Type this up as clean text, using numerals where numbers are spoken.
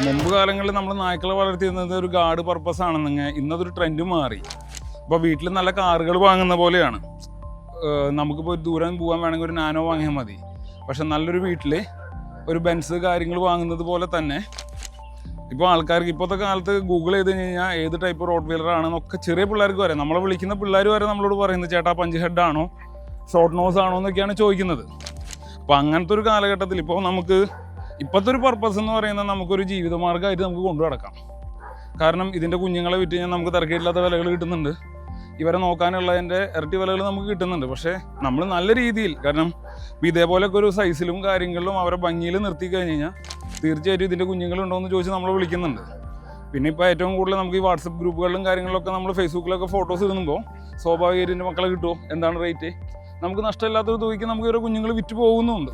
മുമ്പ് കാലങ്ങളിൽ നമ്മൾ നായ്ക്കളെ വളർത്തിയിരുന്നത് ഒരു ഗാർഡ് പർപ്പസ് ആണെന്നെങ്കിൽ ഇന്നതൊരു ട്രെൻഡ് മാറി. ഇപ്പോൾ വീട്ടിൽ നല്ല കാറുകൾ വാങ്ങുന്ന പോലെയാണ്. നമുക്കിപ്പോൾ ദൂരം പോകാൻ വേണമെങ്കിൽ ഒരു നാനോ വാങ്ങിയാൽ മതി. പക്ഷെ നല്ലൊരു വീട്ടിൽ ഒരു ബെൻസ് കാര്യങ്ങൾ വാങ്ങുന്നത് പോലെ തന്നെ ഇപ്പോൾ ആൾക്കാർക്ക് ഇപ്പോഴത്തെ കാലത്ത് ഗൂഗിൾ ചെയ്ത് കഴിഞ്ഞാൽ ഏത് ടൈപ്പ് റോഡ് വീലർ ആണെന്നൊക്കെ ചെറിയ പിള്ളേർക്ക് വരെ, നമ്മളെ വിളിക്കുന്ന പിള്ളേർ വരെ നമ്മളോട് പറയുന്നത് ചേട്ടാ പഞ്ച് ഹെഡ് ആണോ ഷോർട്ട് നോസ് ആണോ എന്നൊക്കെയാണ് ചോദിക്കുന്നത്. അപ്പോൾ അങ്ങനത്തെ ഒരു കാലഘട്ടത്തിൽ ഇപ്പോൾ നമുക്ക് ഇപ്പോഴത്തെ ഒരു പർപ്പസ് എന്ന് പറയുന്നത് നമുക്കൊരു ജീവിതമാർഗ്ഗമായിട്ട് നമുക്ക് കൊണ്ടു നടക്കാം. കാരണം ഇതിൻ്റെ കുഞ്ഞുങ്ങളെ വിറ്റ് കഴിഞ്ഞാൽ നമുക്ക് തിരക്കില്ലാത്ത വിലകൾ കിട്ടുന്നുണ്ട്, ഇവരെ നോക്കാനുള്ളതിൻ്റെ ഇരട്ടി വിലകൾ നമുക്ക് കിട്ടുന്നുണ്ട്. പക്ഷേ നമ്മൾ നല്ല രീതിയിൽ, കാരണം ഇതേപോലെയൊക്കെ ഒരു സൈസിലും കാര്യങ്ങളിലും അവരെ ഭംഗിയിൽ നിർത്തി കഴിഞ്ഞ് കഴിഞ്ഞാൽ തീർച്ചയായിട്ടും ഇതിൻ്റെ കുഞ്ഞുങ്ങളുണ്ടോ എന്ന് ചോദിച്ച് നമ്മൾ വിളിക്കുന്നുണ്ട്. പിന്നെ ഇപ്പോൾ ഏറ്റവും കൂടുതൽ നമുക്ക് ഈ വാട്സപ്പ് ഗ്രൂപ്പുകളിലും കാര്യങ്ങളിലൊക്കെ നമ്മൾ ഫേസ്ബുക്കിലൊക്കെ ഫോട്ടോസ് ഇടുമ്പോൾ സ്വാഭാവികമായിട്ട് ഇതിൻ്റെ മക്കളെ കിട്ടുമോ, എന്താണ് റേറ്റ്, നമുക്ക് നഷ്ടമില്ലാത്തൊരു തുകയ്ക്ക് നമുക്ക് ഇവരെ കുഞ്ഞുങ്ങൾ വിറ്റ് പോകുന്നുമുണ്ട്.